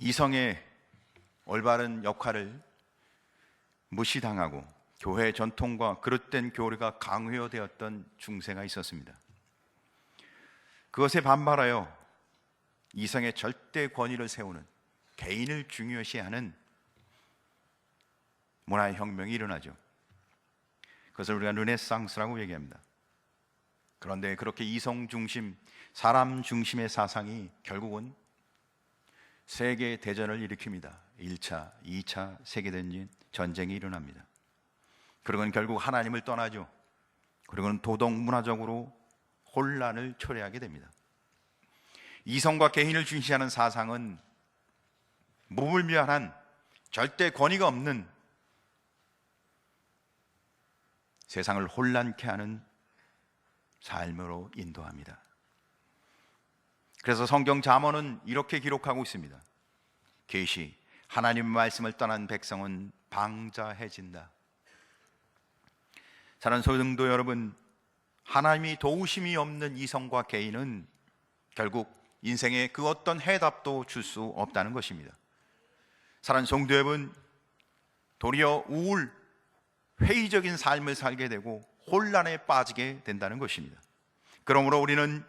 이성의 올바른 역할을 무시당하고 교회 전통과 그릇된 교리가 강요되었던 중세가 있었습니다. 그것에 반발하여 이성의 절대 권위를 세우는, 개인을 중요시하는 문화의 혁명이 일어나죠. 그것을 우리가 르네상스라고 얘기합니다. 그런데 그렇게 이성 중심, 사람 중심의 사상이 결국은 세계 대전을 일으킵니다. 1차, 2차 세계대전 전쟁이 일어납니다. 그리고는 결국 하나님을 떠나죠. 그리고는 도덕 문화적으로 혼란을 초래하게 됩니다. 이성과 개인을 중시하는 사상은 무불미활한, 절대 권위가 없는, 세상을 혼란케 하는 삶으로 인도합니다. 그래서 성경 잠언은 이렇게 기록하고 있습니다. 계시, 하나님의 말씀을 떠난 백성은 방자해진다. 사랑하는 성도 여러분, 하나님이 도우심이 없는 이성과 개인은 결국 인생에 그 어떤 해답도 줄 수 없다는 것입니다. 사랑하는 성도 여러분, 도리어 우울, 회의적인 삶을 살게 되고 혼란에 빠지게 된다는 것입니다. 그러므로 우리는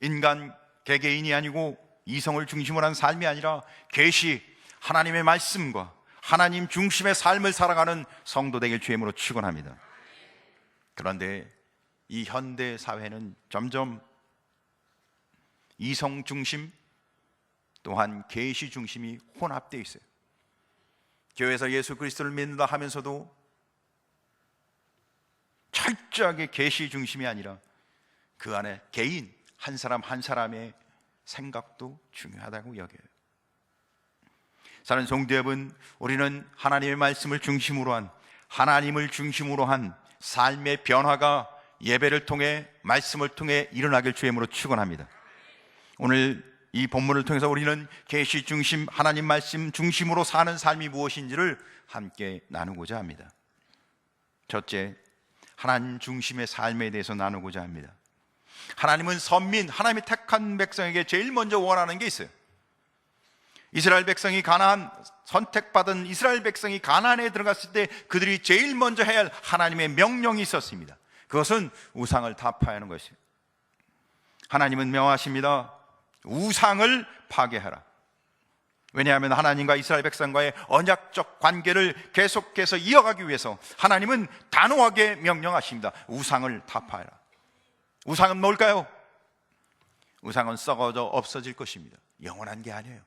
인간 개개인이 아니고 이성을 중심으로 한 삶이 아니라 계시, 하나님의 말씀과 하나님 중심의 삶을 살아가는 성도 되길 주임으로 축원합니다. 그런데 이 현대 사회는 점점 이성 중심 또한 계시 중심이 혼합되어 있어요. 교회에서 예수 그리스도를 믿는다 하면서도 철저하게 계시 중심이 아니라 그 안에 개인 한 사람 한 사람의 생각도 중요하다고 여겨요. 사랑하는 성도 여러분, 우리는 하나님의 말씀을 중심으로 한, 하나님을 중심으로 한 삶의 변화가 예배를 통해, 말씀을 통해 일어나길 주임으로 축원합니다. 오늘 이 본문을 통해서 우리는 계시 중심, 하나님 말씀 중심으로 사는 삶이 무엇인지를 함께 나누고자 합니다. 첫째, 하나님 중심의 삶에 대해서 나누고자 합니다. 하나님은 선민, 하나님이 택한 백성에게 제일 먼저 원하는 게 있어요. 이스라엘 백성이 가나안, 선택받은 이스라엘 백성이 가나안에 들어갔을 때 그들이 제일 먼저 해야 할 하나님의 명령이 있었습니다. 그것은 우상을 타파하는 것이에요. 하나님은 명하십니다. 우상을 파괴하라. 왜냐하면 하나님과 이스라엘 백성과의 언약적 관계를 계속해서 이어가기 위해서 하나님은 단호하게 명령하십니다. 우상을 타파하라. 우상은 뭘까요? 우상은 썩어져 없어질 것입니다. 영원한 게 아니에요.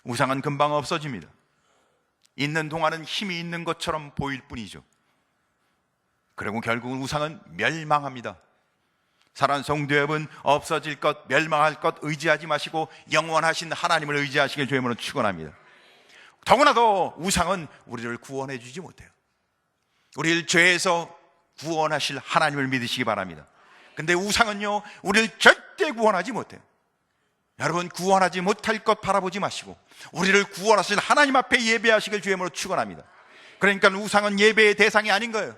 우상은 금방 없어집니다. 있는 동안은 힘이 있는 것처럼 보일 뿐이죠. 그리고 결국은 우상은 멸망합니다. 사랑하는 성도 여러분, 없어질 것, 멸망할 것 의지하지 마시고 영원하신 하나님을 의지하시길 주임으로 축원합니다. 더구나도 우상은 우리를 구원해 주지 못해요. 우리를 죄에서 구원하실 하나님을 믿으시기 바랍니다. 근데 우상은요, 우리를 절대 구원하지 못해요. 여러분, 구원하지 못할 것 바라보지 마시고 우리를 구원하실 하나님 앞에 예배하시길 주임으로 축원합니다. 그러니까 우상은 예배의 대상이 아닌 거예요.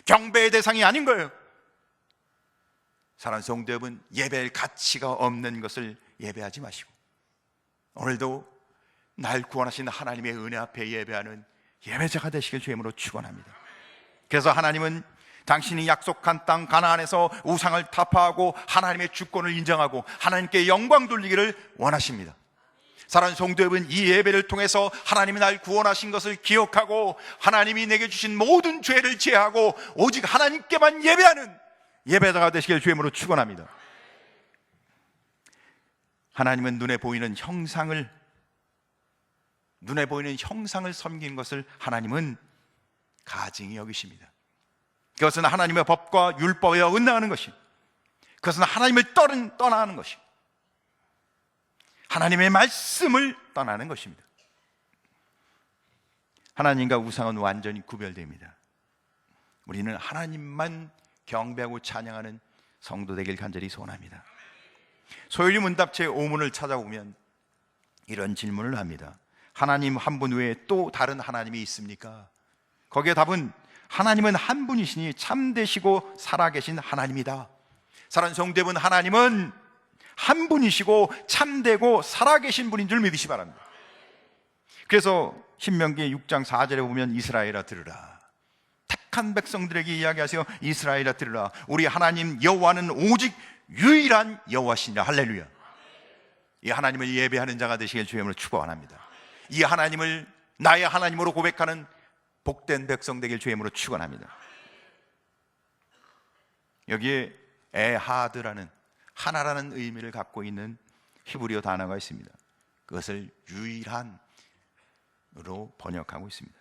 경배의 대상이 아닌 거예요. 사랑하는 성도 여러분, 예배할 가치가 없는 것을 예배하지 마시고 오늘도 날 구원하신 하나님의 은혜 앞에 예배하는 예배자가 되시길 주임으로 축원합니다. 그래서 하나님은 당신이 약속한 땅 가나안에서 우상을 타파하고 하나님의 주권을 인정하고 하나님께 영광 돌리기를 원하십니다. 사랑하는 성도 여러분, 이 예배를 통해서 하나님이 날 구원하신 것을 기억하고 하나님이 내게 주신 모든 죄를 제하고 오직 하나님께만 예배하는 예배자가 되시길 주임으로 축원합니다. 하나님은 눈에 보이는 형상을 섬기는 것을 하나님은 가증히 여기십니다. 그것은 하나님의 법과 율법에 어긋나는 것이, 그것은 하나님을 떠나는 것이, 하나님의 말씀을 떠나는 것입니다. 하나님과 우상은 완전히 구별됩니다. 우리는 하나님만 경배하고 찬양하는 성도 되길 간절히 소원합니다. 소요리 문답체 5문을 찾아보면 이런 질문을 합니다. 하나님 한 분 외에 또 다른 하나님이 있습니까? 거기에 답은 하나님은 한 분이시니 참되시고 살아계신 하나님이다. 사랑하는 성도 여러분, 하나님은 한 분이시고 참되고 살아계신 분인 줄 믿으시기 바랍니다. 그래서 신명기 6장 4절에 보면 이스라엘아 들으라, 택한 백성들에게 이야기하세요. 이스라엘아 들으라, 우리 하나님 여호와는 오직 유일한 여호와시니라. 할렐루야. 이 하나님을 예배하는 자가 되시길 주의 이름으로 축원합니다. 이 하나님을 나의 하나님으로 고백하는 복된 백성 되길 주의 이름으로 축원합니다. 여기에 에하드라는 하나라는 의미를 갖고 있는 히브리어 단어가 있습니다. 그것을 유일한으로 번역하고 있습니다.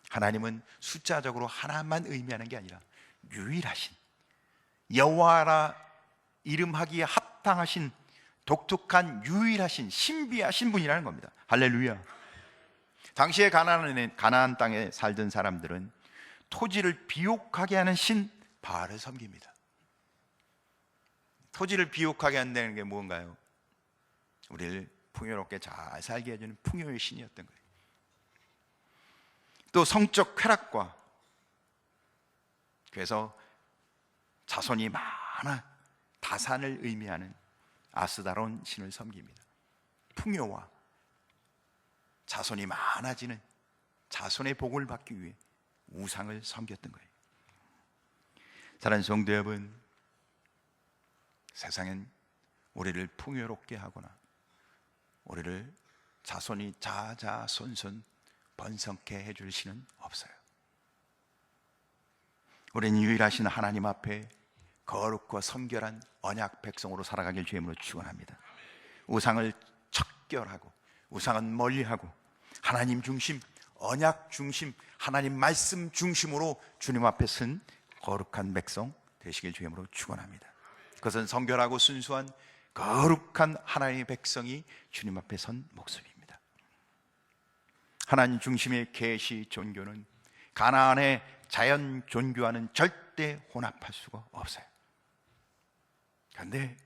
하나님은 숫자적으로 하나만 의미하는 게 아니라 유일하신, 여호와라 이름하기에 합당하신 독특한 유일하신 신비하신 분이라는 겁니다. 할렐루야. 당시에 가나안 땅에 살던 사람들은 토지를 비옥하게 하는 신 바알을 섬깁니다. 토지를 비옥하게 한다는 게 뭔가요? 우리를 풍요롭게 잘 살게 해주는 풍요의 신이었던 거예요. 또 성적 쾌락과, 그래서 자손이 많아 다산을 의미하는 아스다론 신을 섬깁니다. 풍요와 자손이 많아지는 자손의 복을 받기 위해 우상을 섬겼던 거예요. 사랑하는 성도 여러분, 세상엔 우리를 풍요롭게 하거나 우리를 자손이 자자손손 번성케 해줄 신은 없어요. 우리는 유일하신 하나님 앞에 거룩과 성결한 언약 백성으로 살아가길 주의 이름으로 축원합니다. 우상을 척결하고 우상은 멀리하고 하나님 중심, 언약 중심, 하나님 말씀 중심으로 주님 앞에 선 거룩한 백성 되시길 주의 이름으로 축원합니다. 그것은 성결하고 순수한 거룩한 하나님의 백성이 주님 앞에 선 모습입니다. 하나님 중심의 계시 종교는 가나안의 자연 종교와는 절대 혼합할 수가 없어요. 그런데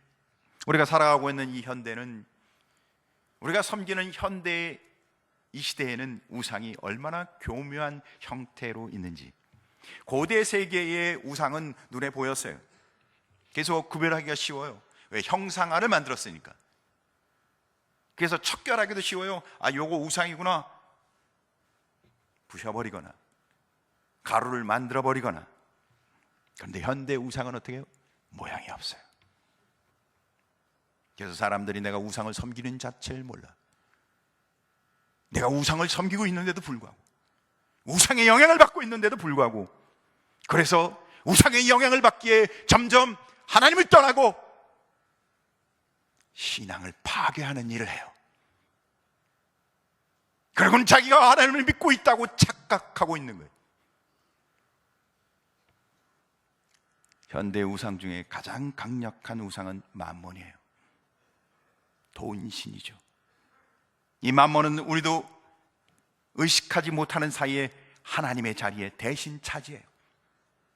우리가 살아가고 있는 이 현대는, 우리가 섬기는 현대 이 시대에는 우상이 얼마나 교묘한 형태로 있는지, 고대 세계의 우상은 눈에 보였어요. 그래서 구별하기가 쉬워요. 왜? 형상화를 만들었으니까. 그래서 척결하기도 쉬워요. 아, 요거 우상이구나. 부셔버리거나 가루를 만들어버리거나. 그런데 현대 우상은 어떻게 해요? 모양이 없어요. 그래서 사람들이 내가 우상을 섬기는 자체를 몰라. 내가 우상을 섬기고 있는데도 불구하고, 우상의 영향을 받고 있는데도 불구하고, 그래서 우상의 영향을 받기에 점점 하나님을 떠나고 신앙을 파괴하는 일을 해요. 그리고는 자기가 하나님을 믿고 있다고 착각하고 있는 거예요. 현대 우상 중에 가장 강력한 우상은 맘몬이에요. 돈신이죠. 이 맘몬은 우리도 의식하지 못하는 사이에 하나님의 자리에 대신 차지해요.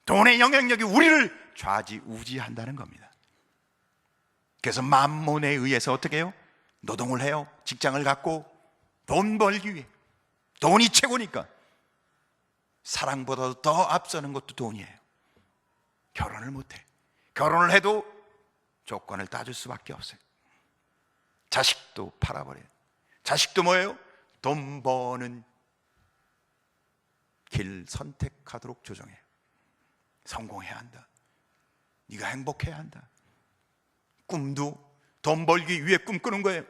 돈의 영향력이 우리를 좌지우지한다는 겁니다. 그래서 맘몬에 의해서 어떻게 해요? 노동을 해요. 직장을 갖고 돈 벌기 위해. 돈이 최고니까. 사랑보다도 더 앞서는 것도 돈이에요. 결혼을 못해. 결혼을 해도 조건을 따질 수밖에 없어요. 자식도 팔아버려요. 자식도 뭐예요? 돈 버는 길 선택하도록 조정해요. 성공해야 한다. 네가 행복해야 한다. 꿈도 돈 벌기 위해 꿈꾸는 거예요.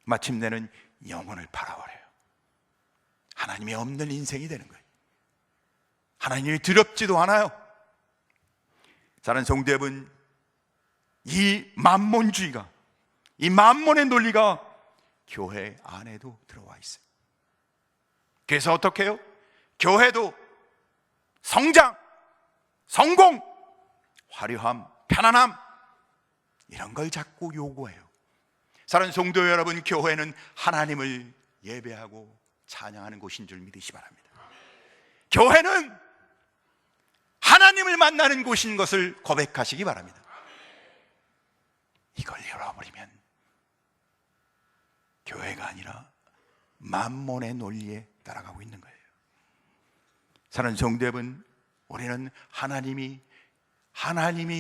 마침내는 영혼을 팔아버려요. 하나님이 없는 인생이 되는 거예요. 하나님이 두렵지도 않아요. 사랑하는 성도 여러분, 이 만몬주의가, 이 만몬의 논리가 교회 안에도 들어와 있어요. 그래서 어떻게 해요? 교회도 성장, 성공, 화려함, 편안함, 이런 걸 자꾸 요구해요. 사랑하는 성도 여러분, 교회는 하나님을 예배하고 찬양하는 곳인 줄 믿으시 바랍니다. 교회는 하나님을 만나는 곳인 것을 고백하시기 바랍니다. 이걸 잃어버리면 교회가 아니라 만몬의 논리에 따라가고 있는 거예요. 사랑하는 성도 여러분, 우리는 하나님이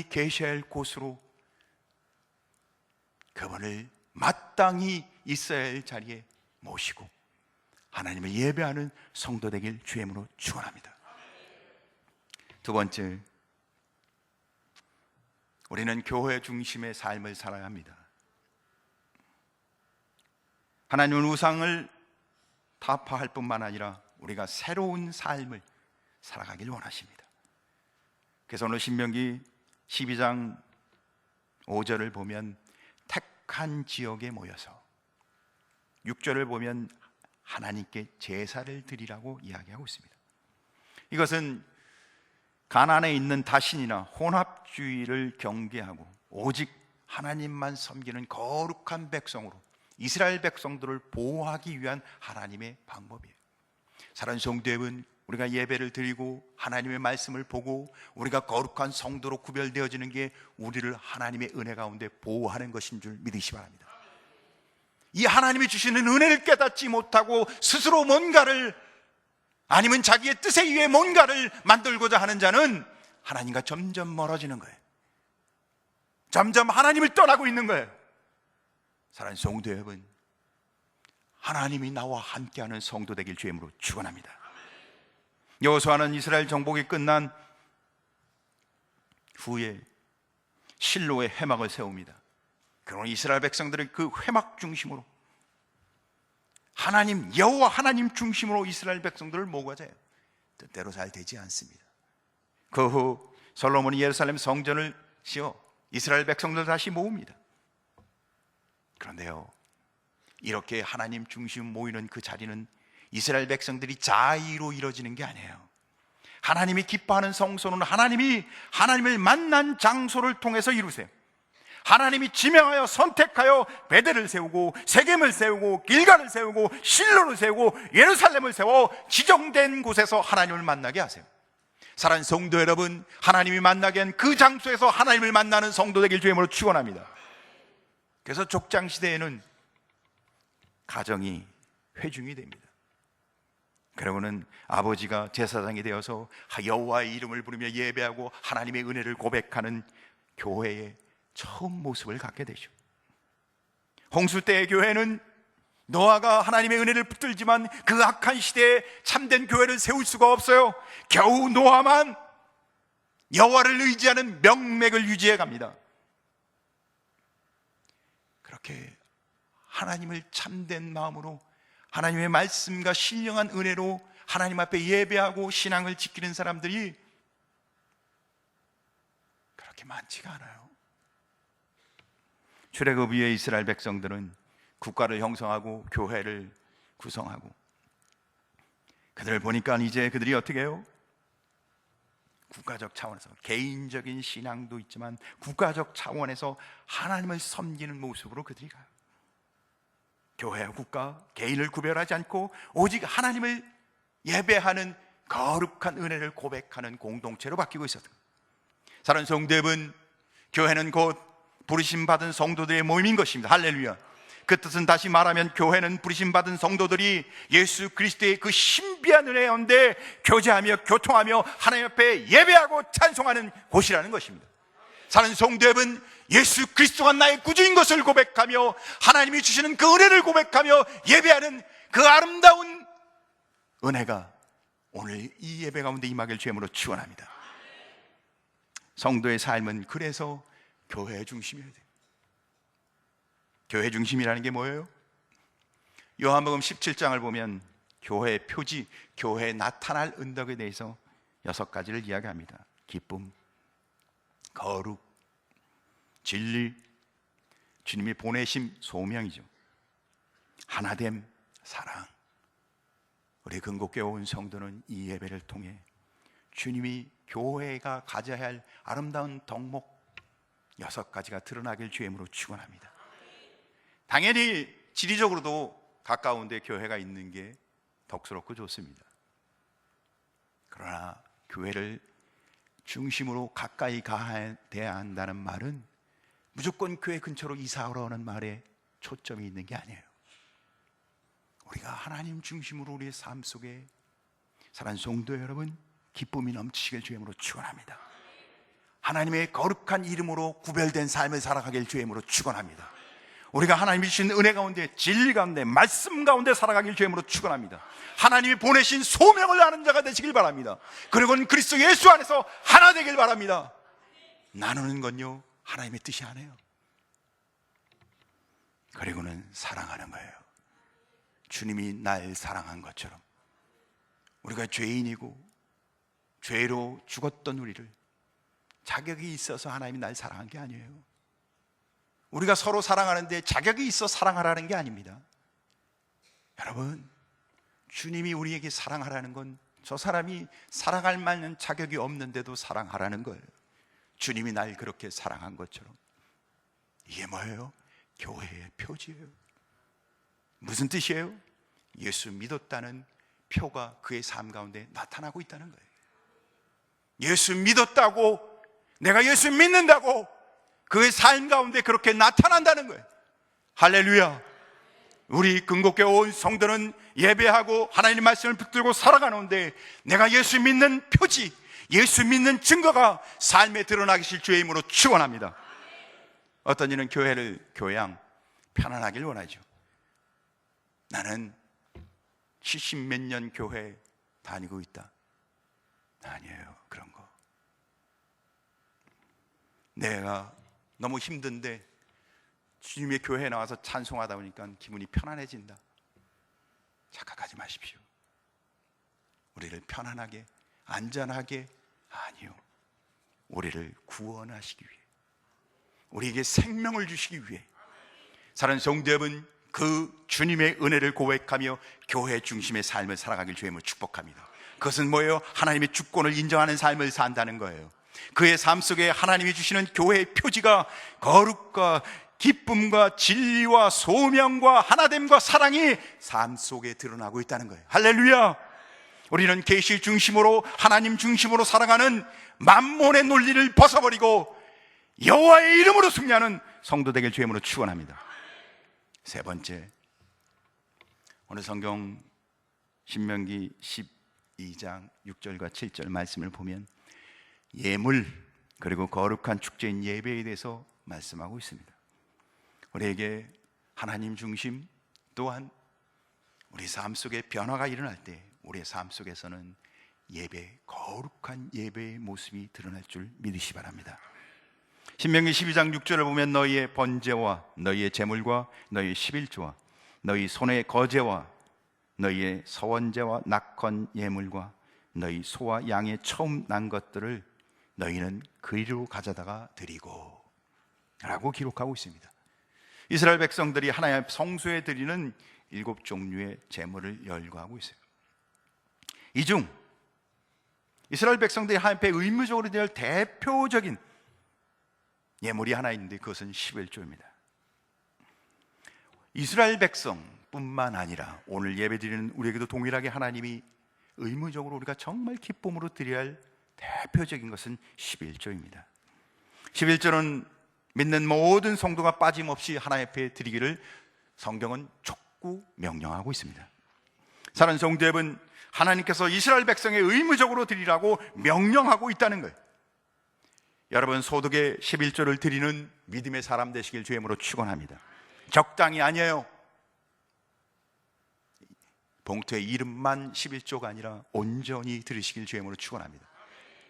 계셔야 할 곳으로, 그분을 마땅히 있어야 할 자리에 모시고 하나님을 예배하는 성도 되길 주의 이름으로 축원합니다. 두 번째, 우리는 교회 중심의 삶을 살아야 합니다. 하나님은 우상을 타파할 뿐만 아니라 우리가 새로운 삶을 살아가길 원하십니다. 그래서 오늘 신명기 12장 5절을 보면 택한 지역에 모여서, 6절을 보면 하나님께 제사를 드리라고 이야기하고 있습니다. 이것은 가나안에 있는 다신이나 혼합주의를 경계하고 오직 하나님만 섬기는 거룩한 백성으로 이스라엘 백성들을 보호하기 위한 하나님의 방법이에요. 사랑하는 성도 여러분, 우리가 예배를 드리고 하나님의 말씀을 보고 우리가 거룩한 성도로 구별되어지는 게 우리를 하나님의 은혜 가운데 보호하는 것인 줄 믿으시기 바랍니다. 이 하나님이 주시는 은혜를 깨닫지 못하고 스스로 뭔가를, 아니면 자기의 뜻에 의해 뭔가를 만들고자 하는 자는 하나님과 점점 멀어지는 거예요. 점점 하나님을 떠나고 있는 거예요. 사랑하는 성도 여러분, 하나님이 나와 함께하는 성도 되길 주의 이름으로 축원합니다. 여호수아는 이스라엘 정복이 끝난 후에 실로에 회막을 세웁니다. 그러나 이스라엘 백성들은 그 회막 중심으로 하나님, 여호와 하나님 중심으로 이스라엘 백성들을 모아져요. 뜻대로 잘 되지 않습니다. 그 후 솔로몬이 예루살렘 성전을 지어 이스라엘 백성들을 다시 모읍니다. 그런데요, 이렇게 하나님 중심 모이는 그 자리는 이스라엘 백성들이 자의로 이루어지는 게 아니에요. 하나님이 기뻐하는 성소는 하나님을 만난 장소를 통해서 이루세요. 하나님이 지명하여 선택하여 베델을 세우고 세겜을 세우고 길갈을 세우고 실로를 세우고 예루살렘을 세워 지정된 곳에서 하나님을 만나게 하세요. 사랑하는 성도 여러분, 하나님이 만나게 한 그 장소에서 하나님을 만나는 성도 되길 주의 이름으로 축원합니다. 그래서 족장 시대에는 가정이 회중이 됩니다. 그러고는 아버지가 제사장이 되어서 여호와의 이름을 부르며 예배하고 하나님의 은혜를 고백하는 교회의 처음 모습을 갖게 되죠. 홍수 때의 교회는 노아가 하나님의 은혜를 붙들지만 그 악한 시대에 참된 교회를 세울 수가 없어요. 겨우 노아만 여호와를 의지하는 명맥을 유지해 갑니다. 그렇게 하나님을 참된 마음으로 하나님의 말씀과 신령한 은혜로 하나님 앞에 예배하고 신앙을 지키는 사람들이 그렇게 많지가 않아요. 출애굽 이후에 이스라엘 백성들은 국가를 형성하고 교회를 구성하고, 그들을 보니까 이제 그들이 어떻게 해요? 국가적 차원에서 개인적인 신앙도 있지만 국가적 차원에서 하나님을 섬기는 모습으로 그들이 가요. 교회와 국가, 개인을 구별하지 않고 오직 하나님을 예배하는 거룩한 은혜를 고백하는 공동체로 바뀌고 있었다. 사랑하는 성도 여러분, 교회는 곧 부르심받은 성도들의 모임인 것입니다. 할렐루야. 그 뜻은 다시 말하면 교회는 부르심받은 성도들이 예수 그리스도의 그 신비한 은혜 가운데 교제하며 교통하며 하나님 앞에 예배하고 찬송하는 곳이라는 것입니다. 사랑하는 성도 여러분, 예수 그리스도가 나의 구주인 것을 고백하며 하나님이 주시는 그 은혜를 고백하며 예배하는 그 아름다운 은혜가 오늘 이 예배 가운데 임하길 주의 이름으로 축원합니다. 성도의 삶은 그래서 교회 중심이어야 돼요. 교회 중심이라는 게 뭐예요? 요한복음 17장을 보면 교회의 표지, 교회에 나타날 은덕에 대해서 6가지를 이야기합니다. 기쁨, 거룩, 진리, 주님이 보내심, 소명이죠. 하나됨, 사랑. 우리 근곡교회 온 성도는 이 예배를 통해 주님이 교회가 가져야 할 아름다운 덕목 6가지가 드러나길 주의 이름으로 축원합니다. 당연히 지리적으로도 가까운데 교회가 있는 게 덕스럽고 좋습니다. 그러나 교회를 중심으로 가까이 가야 한다는 말은 무조건 교회 근처로 이사하러 오는 말에 초점이 있는 게 아니에요. 우리가 하나님 중심으로 우리의 삶 속에 사랑하는 성도 여러분, 기쁨이 넘치길 주의 이름으로 축원합니다. 하나님의 거룩한 이름으로 구별된 삶을 살아가길 주의 이름으로 축원합니다. 우리가 하나님이 주신 은혜 가운데, 진리 가운데, 말씀 가운데 살아가길 주임으로 축원합니다. 하나님이 보내신 소명을 아는 자가 되시길 바랍니다. 그리고는 그리스도 예수 안에서 하나 되길 바랍니다. 나누는 건요, 하나님의 뜻이 아니에요. 그리고는 사랑하는 거예요. 주님이 날 사랑한 것처럼 우리가 죄인이고 죄로 죽었던 우리를 자격이 있어서 하나님이 날 사랑한 게 아니에요. 우리가 서로 사랑하는데 자격이 있어 사랑하라는 게 아닙니다. 여러분, 주님이 우리에게 사랑하라는 건 저 사람이 사랑할 만한 자격이 없는데도 사랑하라는 거예요. 주님이 날 그렇게 사랑한 것처럼. 이게 뭐예요? 교회의 표지예요. 무슨 뜻이에요? 예수 믿었다는 표가 그의 삶 가운데 나타나고 있다는 거예요. 예수 믿었다고, 내가 예수 믿는다고 그의 삶 가운데 그렇게 나타난다는 거예요. 할렐루야. 우리 근곡교회 온 성도는 예배하고 하나님 말씀을 붙들고 살아가는데 내가 예수 믿는 표지, 예수 믿는 증거가 삶에 드러나기를 주의 이름으로 축원합니다. 어떤 이는 교회를 교양 편안하길 원하죠. 나는 70몇 년 교회 다니고 있다. 아니에요, 그런 거. 내가 너무 힘든데 주님의 교회에 나와서 찬송하다 보니까 기분이 편안해진다. 착각하지 마십시오. 우리를 편안하게, 안전하게, 아니요, 우리를 구원하시기 위해, 우리에게 생명을 주시기 위해. 사랑하는 성도 여러분, 그 주님의 은혜를 고백하며 교회 중심의 삶을 살아가길 주님을 축복합니다. 그것은 뭐예요? 하나님의 주권을 인정하는 삶을 산다는 거예요. 그의 삶 속에 하나님이 주시는 교회의 표지가 거룩과 기쁨과 진리와 소명과 하나됨과 사랑이 삶 속에 드러나고 있다는 거예요. 할렐루야. 우리는 계시 중심으로, 하나님 중심으로 살아가는 만몬의 논리를 벗어버리고 여호와의 이름으로 승리하는 성도 되길 주님으로 축원합니다. 세 번째, 오늘 성경 신명기 12장 6절과 7절 말씀을 보면 예물 그리고 거룩한 축제인 예배에 대해서 말씀하고 있습니다. 우리에게 하나님 중심, 또한 우리 삶 속에 변화가 일어날 때 우리의 삶 속에서는 예배, 거룩한 예배의 모습이 드러날 줄 믿으시 바랍니다. 신명기 12장 6절을 보면 너희의 번제와 너희의 제물과 너희의 11조와 너희 손의 거제와 너희의 서원제와 낙헌 예물과 너희 소와 양의 처음 난 것들을 너희는 그리로 가져다가 드리고 라고 기록하고 있습니다. 이스라엘 백성들이 하나님 성소에 드리는 7종류의 제물을 열거하고 있어요. 이 중 이스라엘 백성들이 하나님 앞에 의무적으로 드릴 대표적인 예물이 하나 있는데 그것은 11조입니다. 이스라엘 백성뿐만 아니라 오늘 예배드리는 우리에게도 동일하게 하나님이 의무적으로 우리가 정말 기쁨으로 드려야 할 대표적인 것은 11조입니다. 11조는 믿는 모든 성도가 빠짐없이 하나님 앞에 드리기를 성경은 촉구 명령하고 있습니다. 사랑하는 성도 여러분, 하나님께서 이스라엘 백성에 의무적으로 드리라고 명령하고 있다는 거예요. 여러분, 소득의 11조를 드리는 믿음의 사람 되시길 주님으로 축원합니다. 적당히 아니에요. 봉투에 이름만 11조가 아니라 온전히 드리시길 주님으로 축원합니다.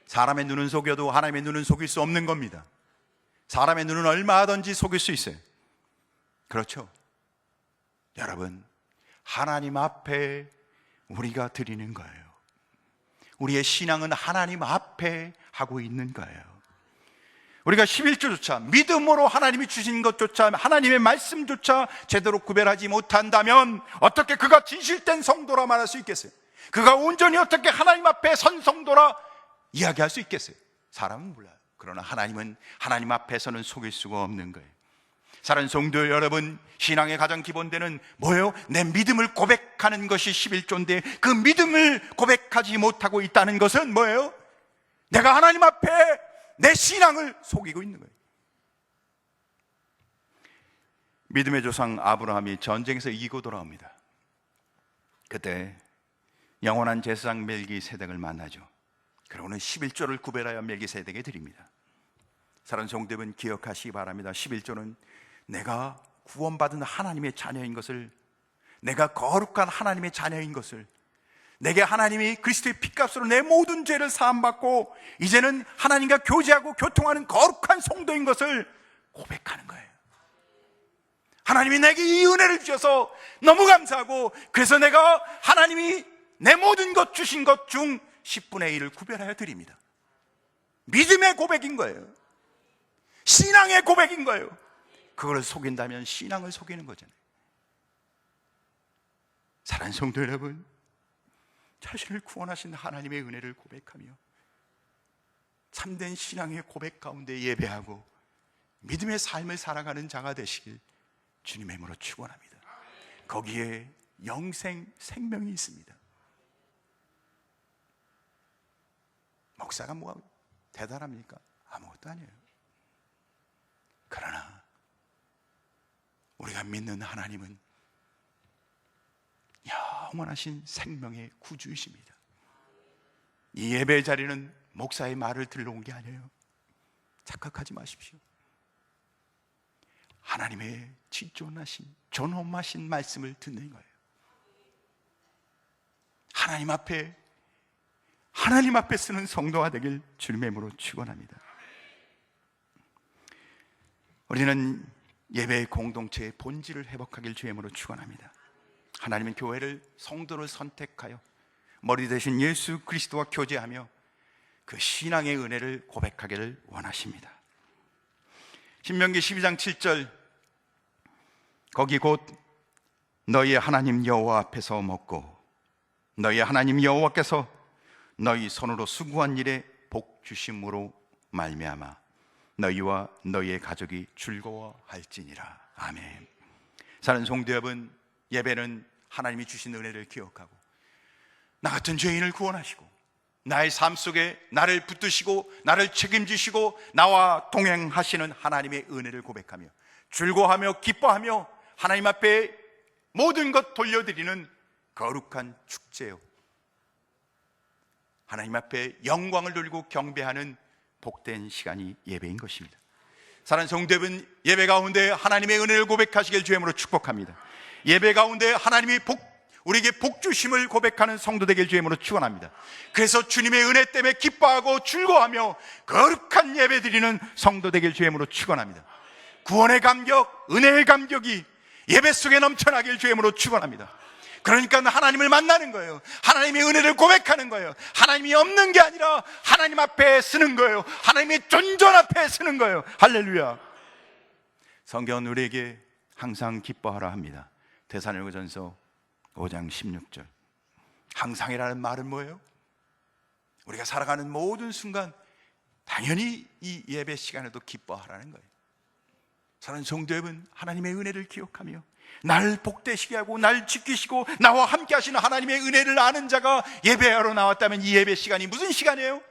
사람의 눈은 속여도 하나님의 눈은 속일 수 없는 겁니다. 사람의 눈은 얼마든지 속일 수 있어요. 그렇죠? 여러분, 하나님 앞에 우리가 드리는 거예요. 우리의 신앙은 하나님 앞에 하고 있는 거예요. 우리가 11조조차 믿음으로 하나님이 주신 것조차, 하나님의 말씀조차 제대로 구별하지 못한다면 어떻게 그가 진실된 성도라 말할 수 있겠어요? 그가 온전히 어떻게 하나님 앞에 선 성도라 이야기할 수 있겠어요? 사람은 몰라요. 그러나 하나님은 하나님 앞에서는 속일 수가 없는 거예요. 사랑하는 성도 여러분, 신앙의 가장 기본되는 뭐예요? 내 믿음을 고백하는 것이 11조인데 그 믿음을 고백하지 못하고 있다는 것은 뭐예요? 내가 하나님 앞에 내 신앙을 속이고 있는 거예요. 믿음의 조상 아브라함이 전쟁에서 이기고 돌아옵니다. 그때 영원한 제사장 멜기세덱을 만나죠. 그러고는 11조를 구별하여 멜기세덱에 드립니다. 사랑하는 성도 여러분, 기억하시기 바랍니다. 11조는 내가 구원받은 하나님의 자녀인 것을, 내가 거룩한 하나님의 자녀인 것을, 내게 하나님이 그리스도의 피값으로 내 모든 죄를 사함받고 이제는 하나님과 교제하고 교통하는 거룩한 성도인 것을 고백하는 거예요. 하나님이 내게 이 은혜를 주셔서 너무 감사하고, 그래서 내가 하나님이 내 모든 것 주신 것 중 10분의 1을 구별하여 드립니다. 믿음의 고백인 거예요. 신앙의 고백인 거예요. 그걸 속인다면 신앙을 속이는 거잖아요. 사랑하는 성도 여러분, 자신을 구원하신 하나님의 은혜를 고백하며 참된 신앙의 고백 가운데 예배하고 믿음의 삶을 살아가는 자가 되시길 주님의 이름으로 축원합니다. 거기에 영생 생명이 있습니다. 목사가 뭐가 대단합니까? 아무것도 아니에요. 그러나 우리가 믿는 하나님은 영원하신 생명의 구주이십니다. 이 예배 자리는 목사의 말을 들러 온 게 아니에요. 착각하지 마십시오. 하나님의 지존하신 존엄하신 말씀을 듣는 거예요. 하나님 앞에 쓰는 성도가 되길 주님의 이름으로 축원합니다. 우리는 예배의 공동체의 본질을 회복하길 주의 이름으로 축원합니다. 하나님은 교회를, 성도를 선택하여 머리 대신 예수 그리스도와 교제하며 그 신앙의 은혜를 고백하기를 원하십니다. 신명기 12장 7절, 거기 곧 너희의 하나님 여호와 앞에서 먹고 너희의 하나님 여호와께서 너희 손으로 수고한 일에 복 주심으로 말미암아 너희와 너희의 가족이 즐거워할지니라. 아멘. 사랑하는 성도 여러분, 예배는 하나님이 주신 은혜를 기억하고 나 같은 죄인을 구원하시고 나의 삶 속에 나를 붙드시고 나를 책임지시고 나와 동행하시는 하나님의 은혜를 고백하며 즐거워하며 기뻐하며 하나님 앞에 모든 것 돌려드리는 거룩한 축제요, 하나님 앞에 영광을 돌리고 경배하는 복된 시간이 예배인 것입니다. 사랑하는 성도 여러분, 예배 가운데 하나님의 은혜를 고백하시길 주의 이름으로 축복합니다. 예배 가운데 하나님이 우리에게 복 주심을 고백하는 성도 되길 주의 이름으로 축원합니다. 그래서 주님의 은혜 때문에 기뻐하고 즐거워하며 거룩한 예배 드리는 성도 되길 주의 이름으로 축원합니다. 구원의 감격, 은혜의 감격이 예배 속에 넘쳐나길 주의 이름으로 축원합니다. 그러니까 하나님을 만나는 거예요. 하나님의 은혜를 고백하는 거예요. 하나님이 없는 게 아니라 하나님 앞에 쓰는 거예요. 하나님의 존전 앞에 쓰는 거예요. 할렐루야. 성경은 우리에게 항상 기뻐하라 합니다. 데살로니가전서 5장 16절. 항상이라는 말은 뭐예요? 우리가 살아가는 모든 순간 당연히 이 예배 시간에도 기뻐하라는 거예요. 사랑하는 성도 여러분, 하나님의 은혜를 기억하며 날 복되시게 하고 날 지키시고 나와 함께 하시는 하나님의 은혜를 아는 자가 예배하러 나왔다면 이 예배 시간이 무슨 시간이에요?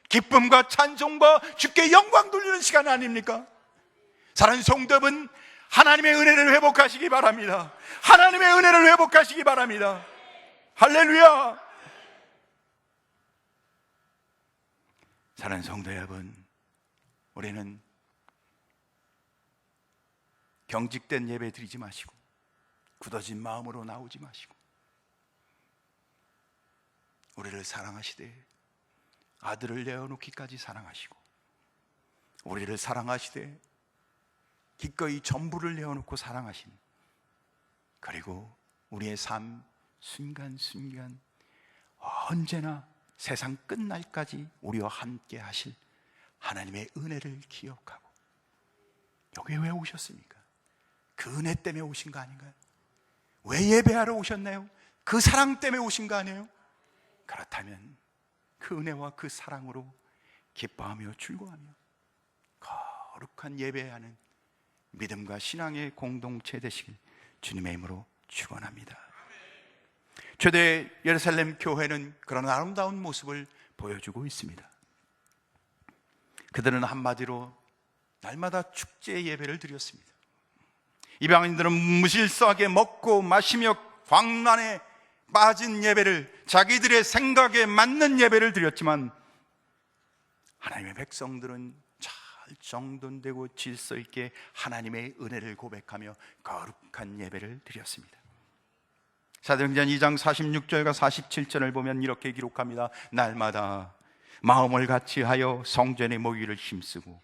기쁨과 찬송과 주께 영광 돌리는 시간 아닙니까? 사랑하는 성도 여러분, 하나님의 은혜를 회복하시기 바랍니다. 하나님의 은혜를 회복하시기 바랍니다. 할렐루야. 사랑하는 성도 여러분, 우리는 경직된 예배 드리지 마시고 굳어진 마음으로 나오지 마시고 우리를 사랑하시되 아들을 내어놓기까지 사랑하시고 우리를 사랑하시되 기꺼이 전부를 내어놓고 사랑하신, 그리고 우리의 삶 순간순간 언제나 세상 끝날까지 우리와 함께 하실 하나님의 은혜를 기억하고 여기에 왜 오셨습니까? 그 은혜 때문에 오신 거 아닌가요? 왜 예배하러 오셨나요? 그 사랑 때문에 오신 거 아니에요? 그렇다면 그 은혜와 그 사랑으로 기뻐하며 즐거워하며 거룩한 예배하는 믿음과 신앙의 공동체 되시길 주님의 이름으로 축원합니다. 초대 예루살렘 교회는 그런 아름다운 모습을 보여주고 있습니다. 그들은 한마디로 날마다 축제 예배를 드렸습니다. 이방인들은 무질서하게 먹고 마시며 광란에 빠진 예배를, 자기들의 생각에 맞는 예배를 드렸지만 하나님의 백성들은 잘 정돈되고 질서 있게 하나님의 은혜를 고백하며 거룩한 예배를 드렸습니다. 사도행전 2장 46절과 47절을 보면 이렇게 기록합니다. 날마다 마음을 같이하여 성전에 모이를 힘쓰고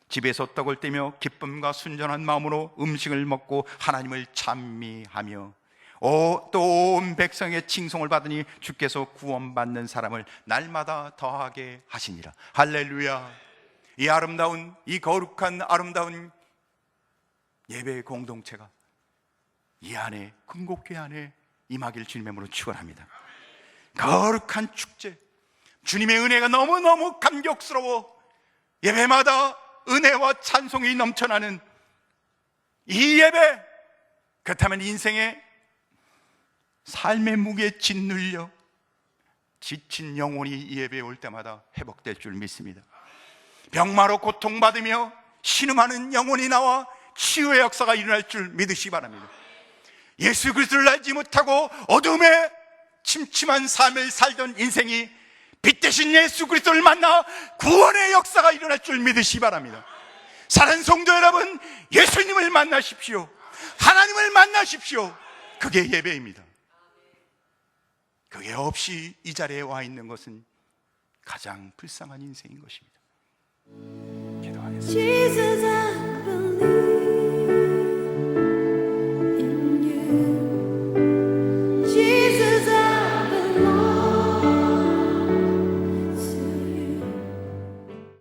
집에서 떡을 떼며 기쁨과 순전한 마음으로 음식을 먹고 하나님을 찬미하며 또 온 백성의 칭송을 받으니 주께서 구원받는 사람을 날마다 더하게 하시니라. 할렐루야. 이 아름다운, 이 거룩한 아름다운 예배의 공동체가 이 안에, 금곡교회 안에 임하길 주님의 축원합니다. 거룩한 축제, 주님의 은혜가 너무너무 감격스러워 예배마다 은혜와 찬송이 넘쳐나는 이 예배, 그렇다면 인생의 삶의 무게에 짓눌려 지친 영혼이 이 예배에 올 때마다 회복될 줄 믿습니다. 병마로 고통받으며 신음하는 영혼이 나와 치유의 역사가 일어날 줄 믿으시기 바랍니다. 예수 그리스도를 알지 못하고 어둠의 침침한 삶을 살던 인생이 빛 대신 예수 그리스도를 만나 구원의 역사가 일어날 줄 믿으시기 바랍니다. 사랑하는 성도 여러분, 예수님을 만나십시오. 하나님을 만나십시오. 그게 예배입니다. 그게 없이 이 자리에 와 있는 것은 가장 불쌍한 인생인 것입니다. 기도하겠습니다.